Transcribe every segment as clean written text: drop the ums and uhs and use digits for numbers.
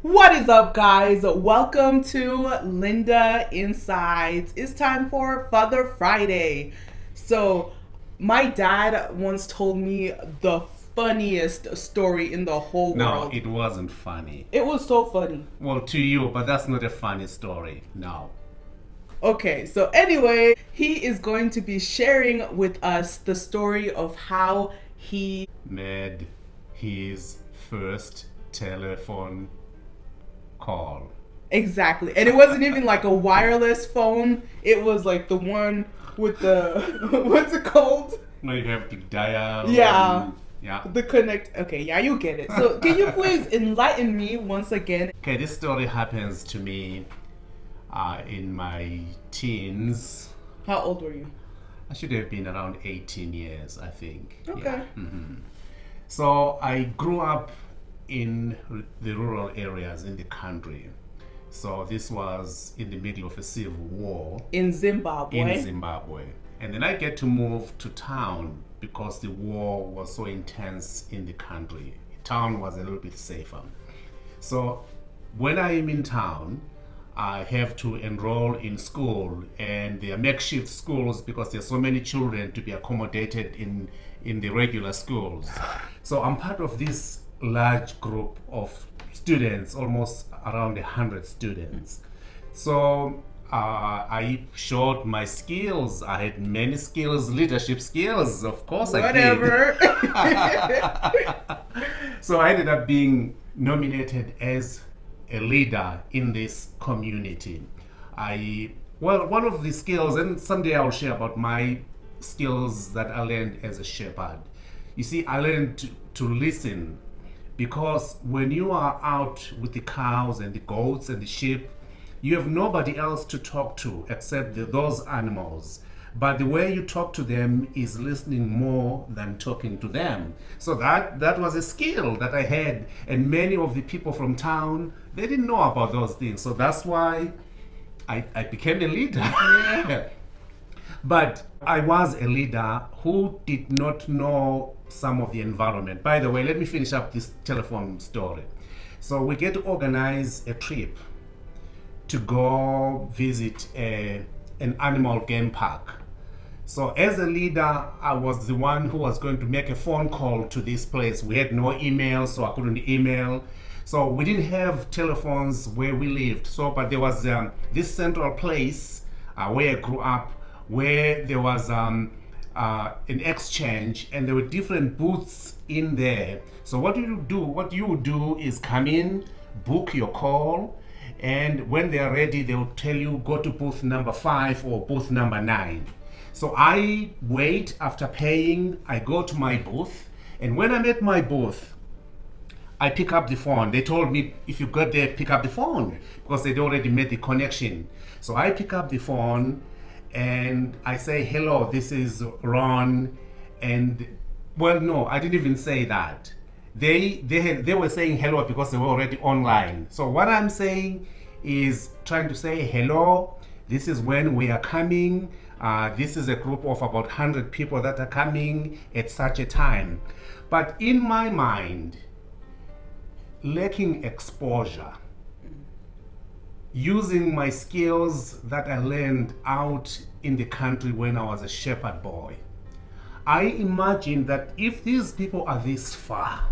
What is up, guys? Welcome to Linda Insights. It's time for Father Friday. So, my dad once told me the funniest story in the whole No, world. it wasn't funny. It was so funny. Well, to you, but that's not a funny story. No. Okay, so anyway, he is going to be sharing with us the story of how he Made his first telephone call. exactly, and it wasn't even like a wireless phone. It was like the one with the what's it called? No, you have to dial. Yeah. Yeah. The connect. Okay, yeah, you get it. So, can you please enlighten me once again? Okay, this story happens to me in my teens. How old were you? I should have been around 18 years, I think. Okay. Yeah. So I grew up in the rural areas in the country. So this was in the middle of a civil war In Zimbabwe. in Zimbabwe. And then I get to move to town because the war was so intense in the country. Town was a little bit safer. So when I am in town, I have to enroll in school, and they are makeshift schools because there's so many children to be accommodated in the regular schools. So I'm part of this large group of students, almost around 100 students. So I showed my skills. I had many skills, leadership skills, of course. Whatever. I did. So I ended up being nominated as a leader in this community. One of the skills, and someday I'll share about my skills that I learned as a shepherd. You see, I learned to listen, because when you are out with the cows and the goats and the sheep, you have nobody else to talk to except those animals. But the way you talk to them is listening more than talking to them. So that was a skill that I had, and many of the people from town, they didn't know about those things. So that's why I became a leader. But I was a leader who did not know some of the environment. By the way, let me finish up this telephone story. So we get to organize a trip to go visit an animal game park. So as a leader, I was the one who was going to make a phone call to this place. We had no email, so I couldn't email. So we didn't have telephones where we lived. So, but there was this central place where I grew up, where there was an exchange, and there were different booths in there. So what you would do is come in, book your call, and when they are ready, they will tell you, go to booth number 5 or booth number 9. So I wait. After paying, I go to my booth, and when I'm at my booth, I pick up the phone. They told me, if you got there, pick up the phone, because they'd already made the connection. So I pick up the phone and I say, hello, this is Ron. And well, no, I didn't even say that. They were saying hello because they were already online. So what I'm saying is trying to say, hello, this is when we are coming. This is a group of about 100 people that are coming at such a time. But in my mind, lacking exposure, using my skills that I learned out in the country when I was a shepherd boy, I imagined that if these people are this far,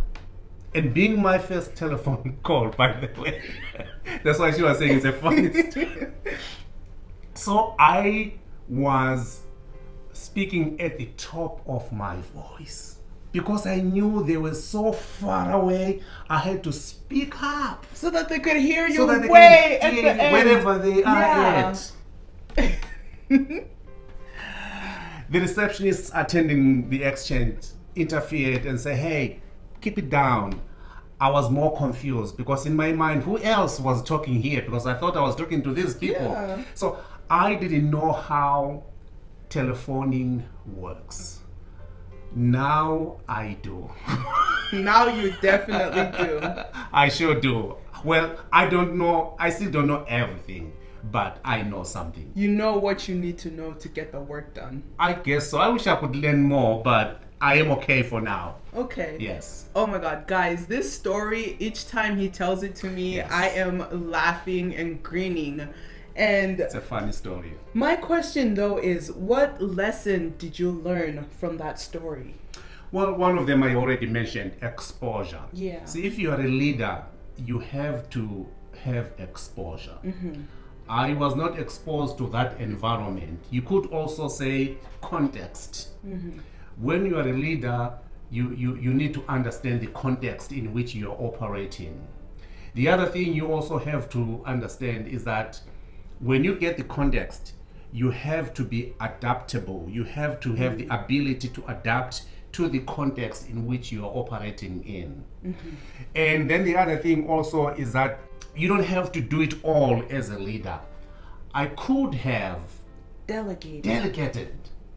and being my first telephone call, by the way, that's why she was saying it's a funny story. So I was speaking at the top of my voice, because I knew they were so far away. I had to speak up So that they could hear you so that they way can at hear the you end. wherever they are Yeah. at. The receptionist attending the exchange interfered and said, hey, keep it down. I was more confused, because in my mind, who else was talking here? Because I thought I was talking to these people. Yeah. So I didn't know how telephoning works. Now I do. Now you definitely do. I sure do. Well, I don't know. I still don't know everything, but I know something. You know what you need to know to get the work done. I guess so. I wish I could learn more, but I am okay for now. Okay. Yes. Oh my God, guys, this story, each time he tells it to me, Yes. I am laughing and grinning. And It's a funny story. my question though is, what lesson did you learn from that story? Well, one of them I already mentioned, exposure. Yeah. See, if you are a leader, you have to have exposure. I was not exposed to that environment. You could also say context. When you are a leader, you need to understand the context in which you are operating. The other thing you also have to understand is that when you get the context, you have to be adaptable. You have to have the ability to adapt to the context in which you are operating in. And then the other thing also is that you don't have to do it all as a leader. I could have delegated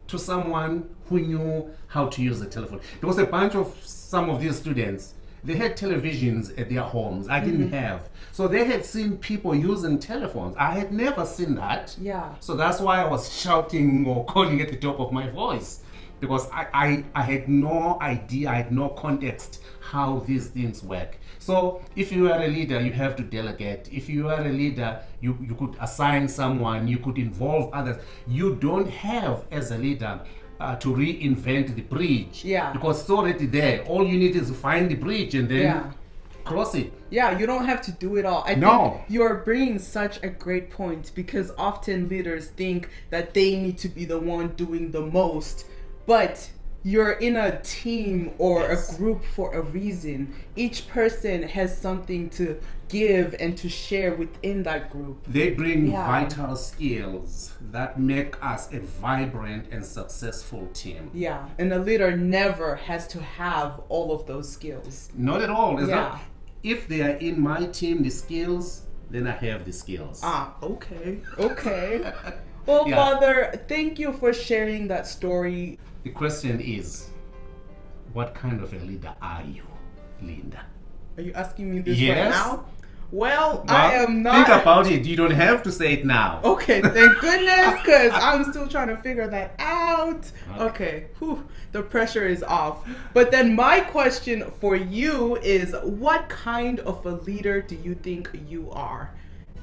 to someone who knew how to use the telephone. There was a bunch of some of these students, they had televisions at their homes. I didn't have. So they had seen people using telephones. I had never seen that. Yeah. So that's why I was shouting or calling at the top of my voice, because I had no idea, I had no context how these things work. So if you are a leader, you have to delegate. If you are a leader, you could assign someone, you could involve others. You don't have, as a leader, to reinvent the bridge. Yeah. Because it's already there. All you need is to find the bridge and then Yeah. cross it. Yeah, you don't have to do it all. I No. think you're bringing such a great point, because often leaders think that they need to be the one doing the most, but you're in a team or Yes. a group for a reason. Each person has something to give and to share within that group. They bring Yeah. vital skills that make us a vibrant and successful team. Yeah, and a leader never has to have all of those skills. Not at all. It's Yeah. not, if they are in my team, the skills, then I have the skills. Okay. Well, Yeah. Father, thank you for sharing that story. The question is, what kind of a leader are you, Linda? Are you asking me this Yes. right now? Well, I Well, am not. Think about it. You don't have to say it now. Okay, thank goodness, because I'm still trying to figure that out. Okay, whew, the pressure is off. But then my question for you is, what kind of a leader do you think you are?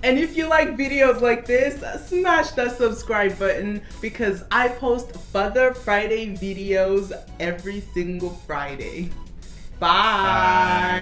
And if you like videos like this, smash that subscribe button, because I post Father Friday videos every single Friday. Bye.